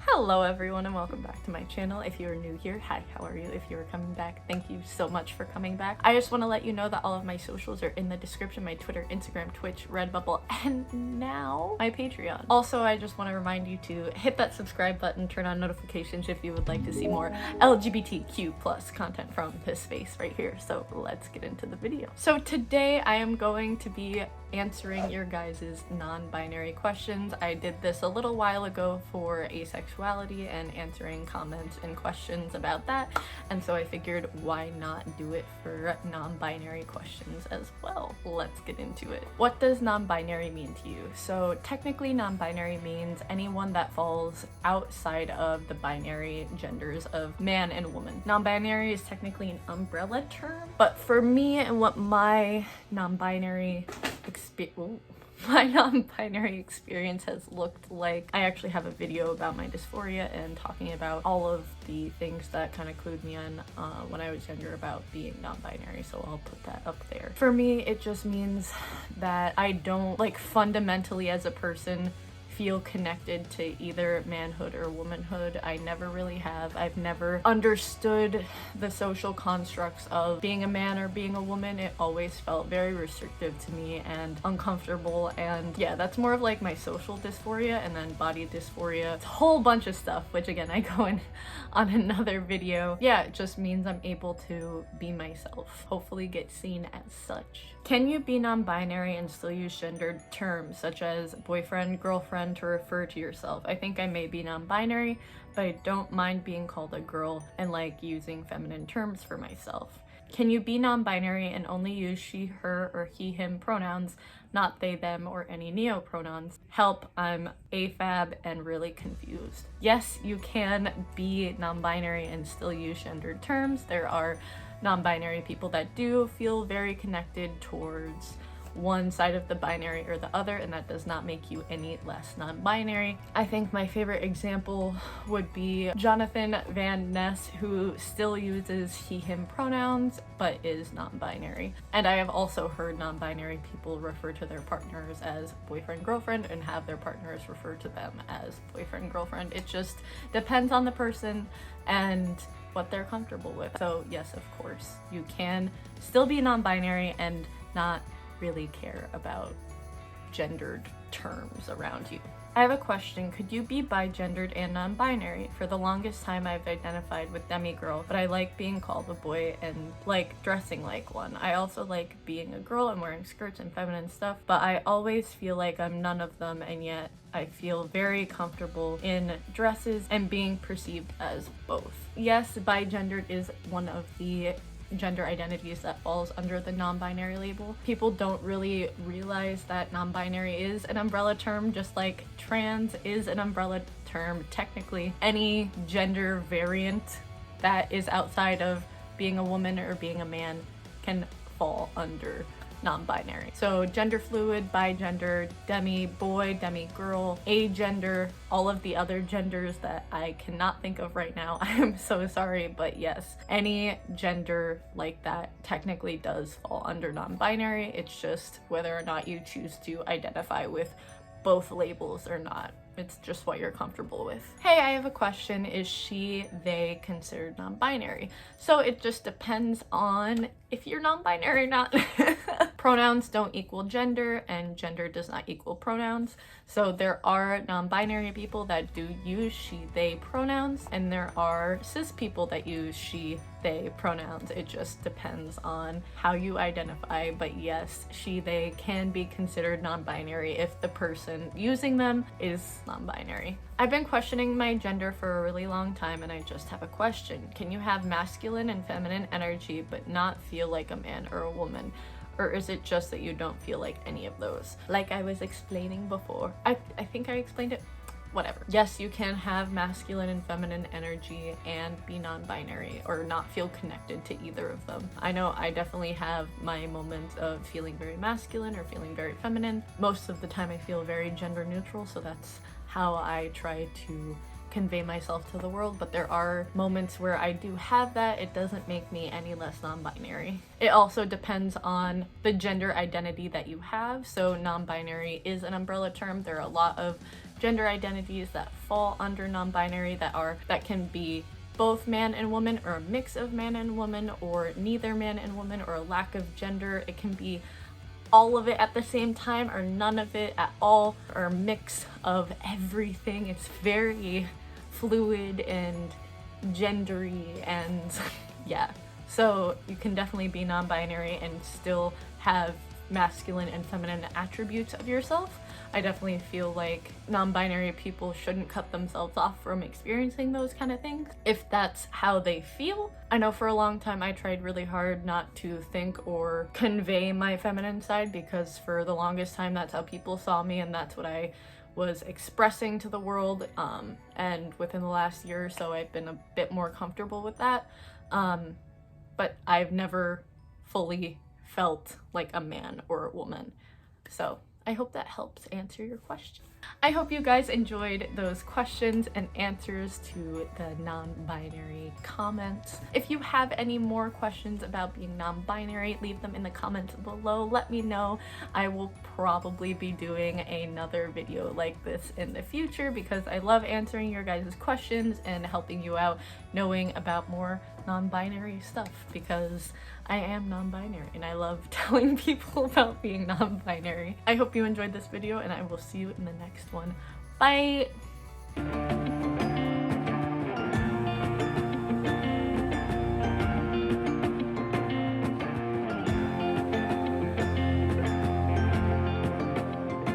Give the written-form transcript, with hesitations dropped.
Hello everyone and welcome back to my channel. If you are new here, hi, how are you? If you are coming back, thank you so much for coming back. I just want to let you know that all of my socials are in the description, my Twitter, Instagram, Twitch, Redbubble, and now my Patreon. Also, I just want to remind you to hit that subscribe button, turn on notifications if you would like to see more LGBTQ plus content from this space right here. So let's get into the video. So today I am going to be answering your guys' non-binary questions. I did this a little while ago for asexuality and answering comments and questions about that, and so I figured why not do it for non-binary questions as well. Let's get into it. What does non-binary mean to you? So technically non-binary means anyone that falls outside of the binary genders of man and woman. Non-binary is technically an umbrella term, but for me and what my non-binary experience has looked like, I actually have a video about my dysphoria and talking about all of the things that kind of clued me in when I was younger about being non-binary, so I'll put that up there. For me, it just means that I don't, like, fundamentally as a person feel connected to either manhood or womanhood. I never really have. I've never understood the social constructs of being a man or being a woman. It always felt very restrictive to me and uncomfortable, and yeah, that's more of like my social dysphoria. And then body dysphoria, it's a whole bunch of stuff, which again I go in on another video. Yeah, it just means I'm able to be myself, hopefully get seen as such. Can you be non-binary and still use gendered terms such as boyfriend, girlfriend to refer to yourself? I think I may be non-binary, but I don't mind being called a girl and like using feminine terms for myself. Can you be non-binary and only use she, her, or he, him pronouns, not they, them, or any neo-pronouns? Help, I'm AFAB and really confused. Yes, you can be non-binary and still use gendered terms. There are non-binary people that do feel very connected towards one side of the binary or the other, and that does not make you any less non-binary. I think my favorite example would be Jonathan Van Ness, who still uses he, him pronouns, but is non-binary. And I have also heard non-binary people refer to their partners as boyfriend, girlfriend, and have their partners refer to them as boyfriend, girlfriend. It just depends on the person and what they're comfortable with. So yes, of course, you can still be non-binary and not really care about gendered terms around you. I have a question. Could you be bi-gendered and non-binary? For the longest time I've identified with demi-girl, but I like being called a boy and like dressing like one. I also like being a girl and wearing skirts and feminine stuff, but I always feel like I'm none of them, and yet I feel very comfortable in dresses and being perceived as both. Yes, bi-gendered is one of the gender identities that falls under the non-binary label. People don't really realize that non-binary is an umbrella term, just like trans is an umbrella term. Technically, any gender variant that is outside of being a woman or being a man can fall under non-binary. So gender fluid, bi-gender, demi-boy, demi-girl, agender, all of the other genders that I cannot think of right now. I am so sorry, but yes, any gender like that technically does fall under non-binary. It's just whether or not you choose to identify with both labels or not. It's just what you're comfortable with. Hey, I have a question. Is she, they considered non-binary? So it just depends on if you're non-binary or not. Pronouns don't equal gender, and gender does not equal pronouns. So there are non-binary people that do use she, they pronouns, and there are cis people that use she, they pronouns. It just depends on how you identify, but yes, she, they can be considered non-binary if the person using them is non-binary. I've been questioning my gender for a really long time, and I just have a question. Can you have masculine and feminine energy but not feel like a man or a woman? Or is it just that you don't feel like any of those? Like I was explaining before. I think I explained it. Whatever. Yes, you can have masculine and feminine energy and be non-binary or not feel connected to either of them. I know I definitely have my moments of feeling very masculine or feeling very feminine. Most of the time I feel very gender neutral, so that's how I try to convey myself to the world, but there are moments where I do have that. It doesn't make me any less non-binary. It also depends on the gender identity that you have. So non-binary is an umbrella term. There are a lot of gender identities that fall under non-binary that can be both man and woman, or a mix of man and woman, or neither man and woman, or a lack of gender. It can be all of it at the same time, or none of it at all, or a mix of everything. It's very fluid and gendery, and yeah. So you can definitely be non-binary and still have masculine and feminine attributes of yourself. I definitely feel like non-binary people shouldn't cut themselves off from experiencing those kind of things if that's how they feel. I know for a long time I tried really hard not to think or convey my feminine side, because for the longest time that's how people saw me and that's what I was expressing to the world, and within the last year or so I've been a bit more comfortable with that, but I've never fully felt like a man or a woman. So I hope that helps answer your question. I hope you guys enjoyed those questions and answers to the non-binary comments. If you have any more questions about being non-binary, leave them in the comments below. Let me know. I will probably be doing another video like this in the future, because I love answering your guys' questions and helping you out knowing about more non-binary stuff, because I am non-binary and I love telling people about being non-binary. I hope you enjoyed this video and I will see you in the next one. Bye!